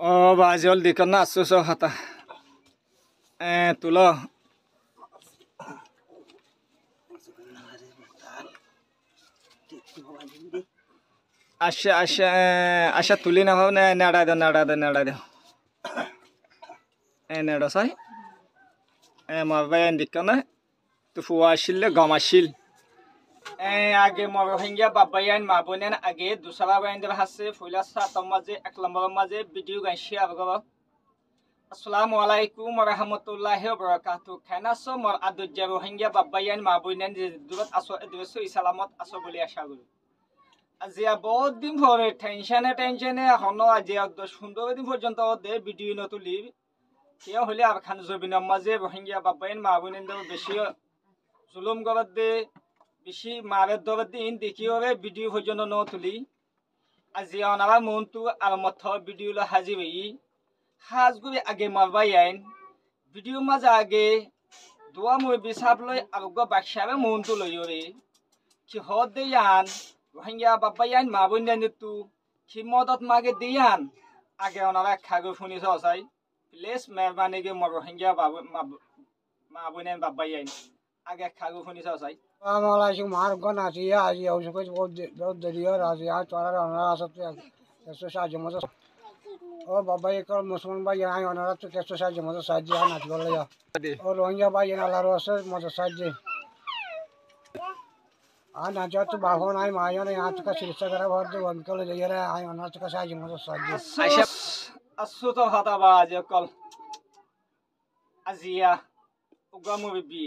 Oh, bajol di kena susu hata. Tulo. Asya tuli na ho na nada do. Nada say. Mabayan di kena. Tu fuashil gamasil. Age moro hingia babayan mabunen age dusara bayan der hasse fuila sa tamaje ek lambar maje video gan share go. Assalamualaikum warahmatullahi wabarakatuh. Kana so mor adu jaro hingia babayan mabunen durat aso edweso isalamat aso boli asha guru. Azia বহুত দিন পরে টেনশনে হনো আজিয়া 10-15 দিন পর্যন্ত দে video ন তুলি কেউ হলে আর খান জবিন মাঝে রোহিঙ্গা বাবাইন মাবুনেন দে বেশি জুলুম গবদ দে বেশি মারে দবদ দিন দেখিওরে ভিডিও পর্যন্ত ন তুলি আজিয়া অনারা মনতু আর মথ ভিডিও ল হাজিবি হাজগুবি আগে মারবাইন ভিডিও মাঝে আগে দোয়া মই বিসাব লই আর গো বাক্সাবে মনতু লইওরে কি হদ দে ইয়ান Rohingya babayan mabunen itu khimodot mage diyan age onara khago phuni sosai please mehrbani ge mor Rohingya mabunen babayan age khago phuni sosai Assalamualaikum mar gona siya aji au ko बहुत दरिया राजी आ तोरा हमरा सब कैसे साज मजा ओ बाबा एक मुसलमान भाई यहाँ होना तो कैसे साज मजा साज जी ना बोल लिया और रोहिंग्या भाई ना लारो से मजा साज जी ना जो तो बाहो ना मायो ने यहाँ का शिक्षा करा बहुत जो अंकल जाइए रे आई होना तो कैसे साज मजा साज जी asu to hata ba je kol azia ugamu bibi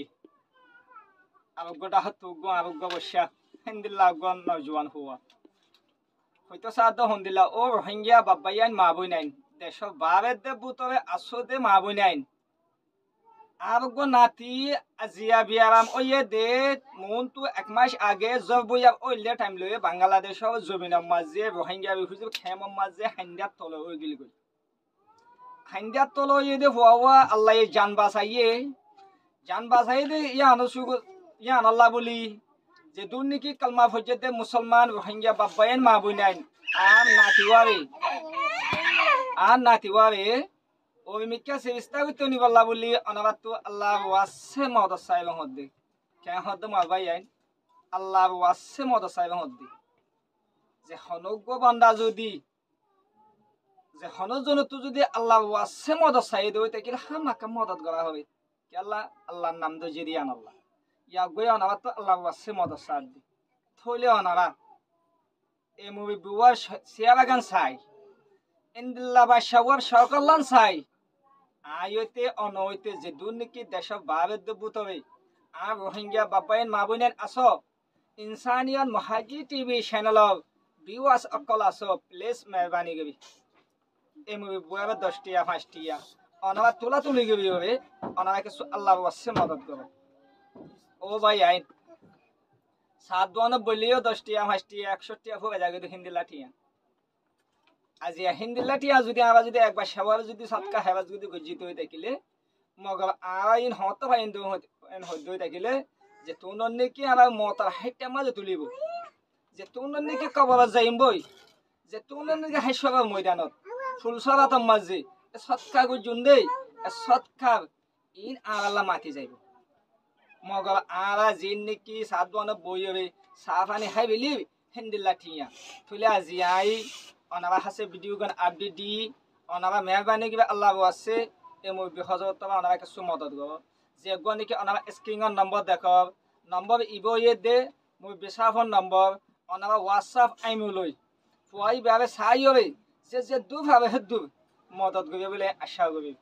arugoda hatu go arugo bosha hindilla gon nojwan huwa hoito sa do hindilla o Rohingya babayan mabunain desho baret de butore asode mabunain arugo nati azia biaram oye de montu ekmash age zorbuya oile time loye Bangladesh o zobina mazze Rohingya bihuzu khema mazze handat tolo ogil gol handat tolo yede huwa Allah ye jan basaye de ya Allah boli je dunni ki kalma fojede musulman Rohingya babayan mabunain an natiware o mikya se istagito ni balla boli anabatu Allah wasse moda sailo hodde kya hodde mabayan Allah wasse moda sailo hodde je honoggo banda jodi যে হনজনতু যদি আল্লাহ ওয়াসে মদদ সাইদ হইতে কি হামাকা মদদ করা হবে কি আল্লাহর নাম দো জিরিয়ান আল্লাহ ইয়া গয় অনারা তো আল্লাহ ওয়াসে মদদ সাদ দি থইলে অনারা এই মুভি বুয়ার সিয়াবাগান সাই ইনদিল্লাহ বা শাওয়ার শকল্লান সাই আয়তে অনইতে যে দুর্নীতি দেশ ভারত দেবুতবে আর রোহিঙ্গা বাবাইন মাবুনেন আসো ইনসানিয়াত মহাজি টিভি চ্যানেল ভিউয়ার্স অকল আসো প্লিজ মেহরবানি গবি এই মুভি বুয়াবে 10 টিয়া 5 টিয়া অনারা তোলা তুলি গবি হবে অনারা কিছু আল্লাহর ওয়াসে মদদ করবে ও ভাই আইন সাত দোয়ানো বলিও 10 টিয়া 5 টিয়া 100 টিয়া হবে জায়গা হিন্দি লাঠিয়া আজিয়া হিন্দি লাঠিয়া যদি আমরা যদি একবার সেবার যদি সৎকা হেবাজ যদি গজিত হই থাকিলে মগর আইন হত ভাই ইন্দু হদ হই থাকিলে যে তোননে কি আমরা মতার হাইটা মাঝে তুলিব যে তোননে কি কবর যাইম বই যে তোননে কি হাইসবার ময়দানত ফুলসরা তো মাঝে সৎকা গুজুন দেই সৎকার ইন আল্লাহ মাটি যাইব মগর আরা জিন নাকি সাদওয়ানা বইরে সাফানি হাইবেলি হিন্দি লাঠিয়া তুলে আজিয়াই অনারা হাসে ভিডিও গান আপডেট দি অনারা মেহরবানি কিবা আল্লাহ ওয়াসে এ মই বিহজত তবা অনারা কিছু মদদ গব যে গন কি অনারা স্ক্রিনৰ নম্বৰ দেখব নম্বৰ ইবয়ে দে মই বিসাফন নম্বৰ অনারা WhatsApp আইমুলৈ ফুয়াই বাবে সাইরে যে দু ভাবে হেদু মদদ গবে বলে আশা গবে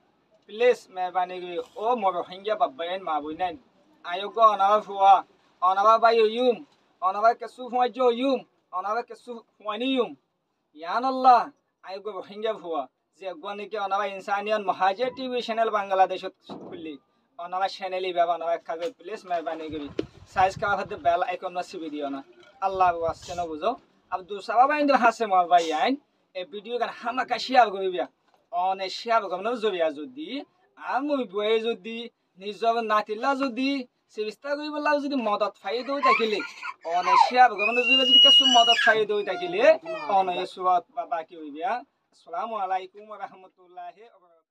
প্লিজ মেহরবানি গবে ও মর রোহিঙ্গা বাবাইন মাবুনাইন আয়োগ অনারা ফুয়া অনারা বাইয়ুম অনারা কিছু ফুয়াইয়ুম অনারা কিছু ফুয়ানিয়ুম ইয়ান আল্লাহ আয়োগ রোহিঙ্গা ফুয়া যে গনি কি অনারা ইনসানিয়াত মহাজি টিভি চ্যানেল বাংলাদেশত খুললি অনারা চ্যানেলি বাবা অনারা কাগে প্লিজ মেহরবানি গবে সাইজ কা হতে বেল আইকন নসিবি দিও না আল্লাহ ওয়াসে না বুঝো আব্দুল সাবাবাইন হাসে মর বাইয়ান এই ভিডিও গান হামাকা শেয়ার করিবিয়া অনে শেয়ার করব না জরিয়া যদি আর মুই বয়ে যদি নিজর নাতিলা যদি চেষ্টা করিবলা যদি মদত ফাই দই থাকিলে অনে শেয়ার করব না যদি কিছু মদত ফাই দই থাকিলে অনে সুরাত বা বাকি হইবিয়া আসসালামু আলাইকুম ওয়া রাহমাতুল্লাহি ওয়া বারাকাতুহু।